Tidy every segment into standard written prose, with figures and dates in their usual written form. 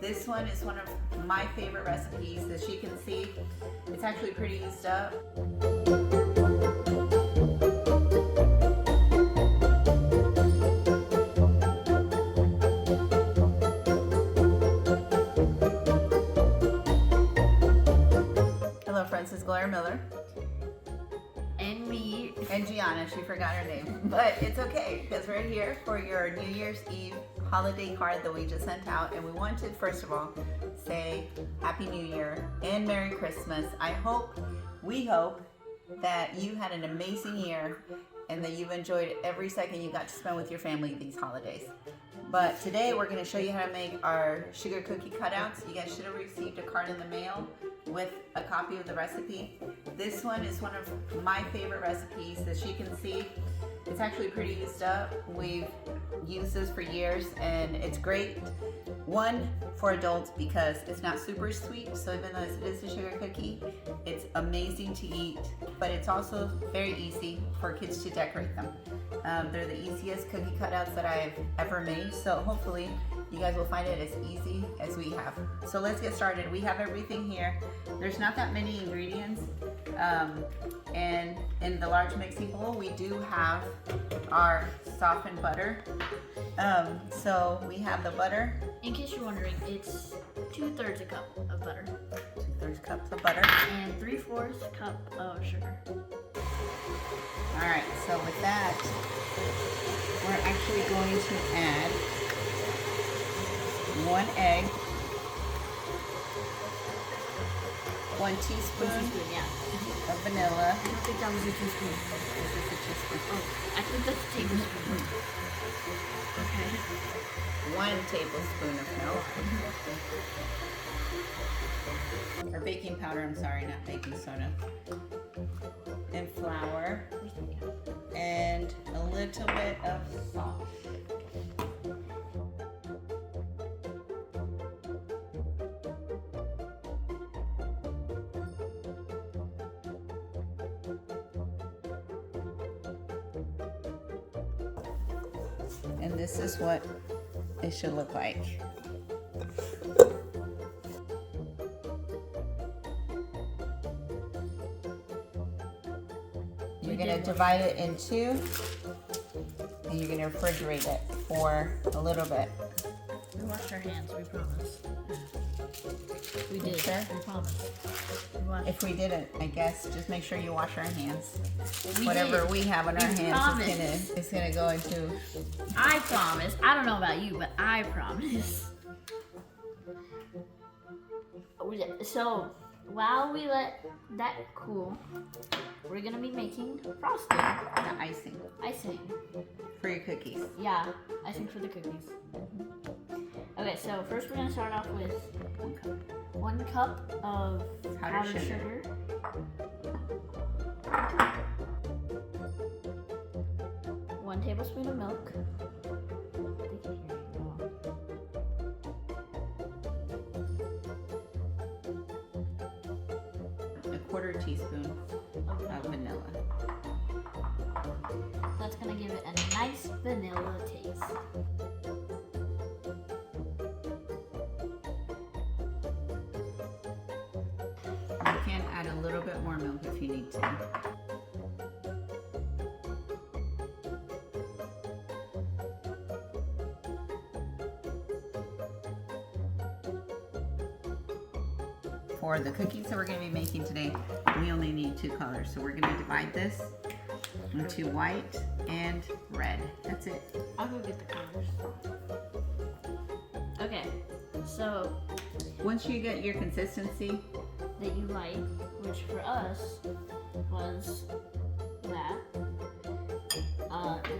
This one is one of my favorite recipes. As you can see, it's actually pretty used up. Hello friends, it's Gloria Miller. And me. And Gianna, she forgot her name. But it's okay, because we're here for your New Year's Eve holiday card that we just sent out. And we wanted, first of all, say Happy New Year and Merry Christmas. We hope that you had an amazing year and that you've enjoyed every second you got to spend with your family these holidays. But today we're going to show you how to make our sugar cookie cutouts. You guys should have received a card in the mail with a copy of the recipe. This one is one of my favorite recipes. As you can see, it's actually pretty used up. We've used this for years and it's great. One, for adults because it's not super sweet, so even though it is a sugar cookie, it's amazing to eat, but it's also very easy for kids to decorate them. They're the easiest cookie cutouts that I've ever made, so hopefully you guys will find it as easy as we have. So let's get started. We have everything here. There's not that many ingredients, and in the large mixing bowl we do have our softened butter. So we have the butter. In case you're wondering, it's 2/3 a cup of butter. 2/3 cups of butter. And 3/4 cup of sugar. Alright, so with that, we're actually going to add 1 egg, 1 teaspoon Yeah. of vanilla. I don't think that was a teaspoon. This is a teaspoon. Oh, I think that's a tablespoon. Okay. 1 tablespoon of milk. Or baking powder, I'm sorry, not baking soda. And flour. And a little bit of salt. And this is what it should look like. You're going to divide it in 2 and you're going to refrigerate it for a little bit. We washed our hands, we promise. We did. Sure? We promise. If we didn't, I guess just make sure you wash our hands. We Whatever did. we have on our We hands promise. it's gonna go into. I promise. I don't know about you, but I promise. So, while we let that cool, we're gonna be making frosting. The icing Icing. for your cookies. Yeah, icing for the cookies. Okay, so first we're gonna start off with 1 cup of powdered sugar. 1 tablespoon of milk. A 1/4 teaspoon of vanilla. That's gonna give it a nice vanilla taste. You can add a little bit more milk if you need to. For the cookies that we're going to be making today, we only need 2 colors. So we're going to divide this into white and red. That's it. I'll go get the colors. Okay, so Once you get your consistency that you like, which for us was that,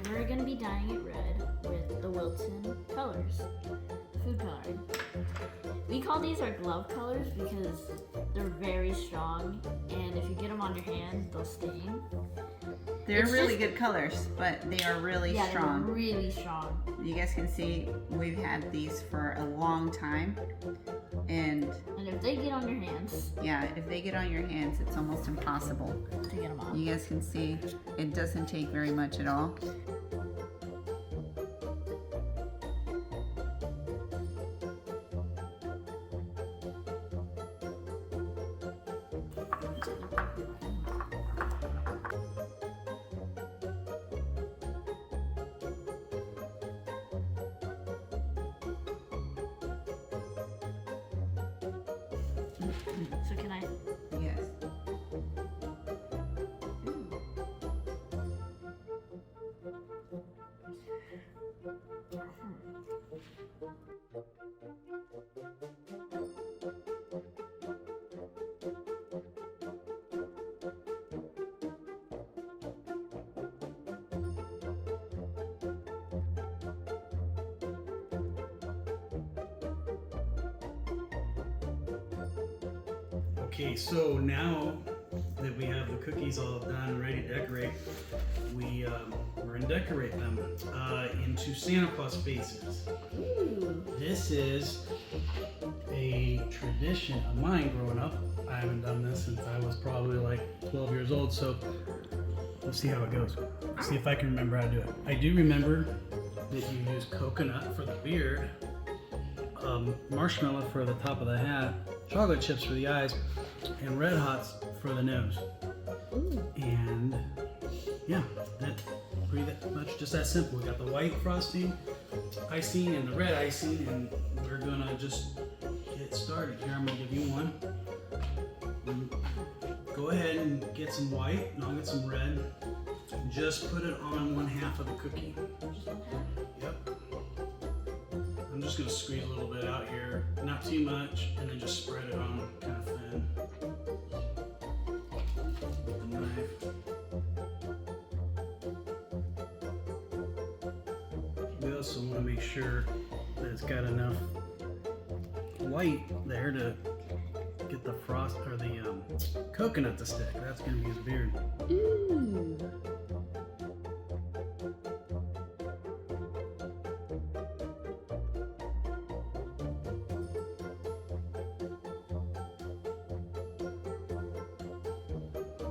we're gonna be dyeing it red with the Wilton colors, food coloring. We call these our glove colors because they're very strong, and if you get them on your hand, they'll stain. They're really good colors, but they are really strong. They're really strong. You guys can see we've had these for a long time, and if they get on your hands, yeah, if they get on your hands, it's almost impossible to get them off. You guys can see it doesn't take very much at all. So can I? Yes. Okay, so now that we have the cookies all done, ready to decorate, we're gonna decorate them into Santa Claus faces. Ooh. This is a tradition of mine growing up. I haven't done this since I was probably like 12 years old, so we'll see how it goes. See if I can remember how to do it. I do remember that you use coconut for the beard, marshmallow for the top of the hat, chocolate chips for the eyes, and red hots for the nose. Ooh. And yeah, that's pretty much just that simple. We got the white frosting, icing, and the red icing, and we're gonna just get started. Here, I'm gonna give you one. Go ahead and get some white, and I'll get some red. Just put it on one half of the cookie. Yep. I'm just gonna squeeze a little bit out here, not too much, and then just spread it on kind of thin. With the knife. We also want to make sure that it's got enough white there to get the frost or the coconut to stick. That's gonna be his beard. Ooh.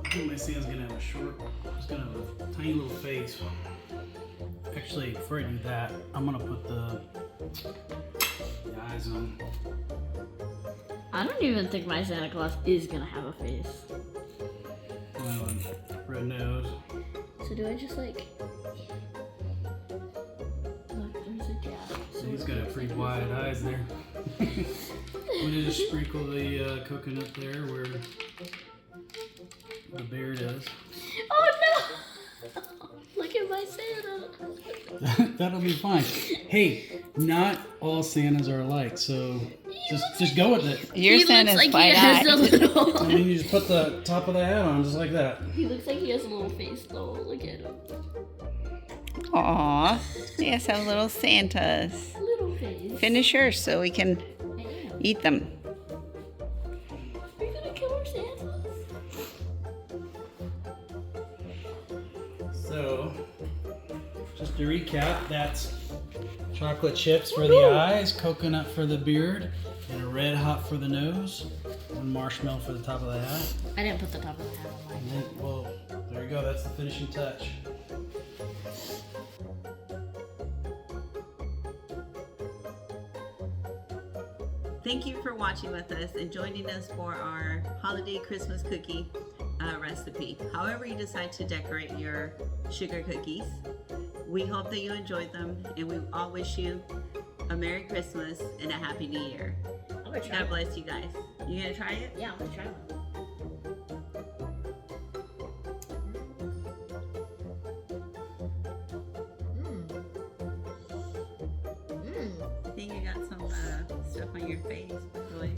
I think my Santa's gonna have he's gonna have a tiny little face. Actually, before I do that, I'm gonna put the eyes on. I don't even think my Santa Claus is gonna have a face. Well, red nose. So do I just like? Look, there's a gap. So He's got pretty wide eyes there. I'm gonna just sprinkle the coconut there where the beard is. Oh no! Look at my Santa. That'll be fine. Hey, not all Santas are alike, so just go with it. Your He Santa's looks like he has a wide-eyed. little. And then you just put the top of the hat on just like that. He looks like he has a little face though. Look at him. Aw, yes, have little Santas. Little face. Finish yours so we can I am. eat them. Are you gonna kill our Santas? So, just to recap, that's chocolate chips for the eyes, coconut for the beard, and a red hot for the nose, and marshmallow for the top of the hat. I didn't put the top of the hat on And mine. then, well, there you go, that's the finishing touch. Thank you for watching with us and joining us for our holiday Christmas cookie recipe. However you decide to decorate your sugar cookies, we hope that you enjoyed them, and we all wish you a Merry Christmas and a Happy New Year. I'm gonna try God one. bless you guys. You gonna try it? Yeah, I'm gonna try one. I think you got some stuff on your face, by the way.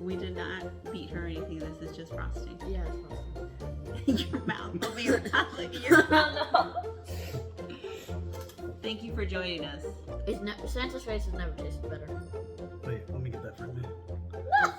We did not beat her or anything. This is just frosting. Yeah, it's Your mouth. Over your mouth. Look at your mouth. awesome. Thank you for joining us. Santa's face has never tasted better. Wait, let me get that for a minute. No.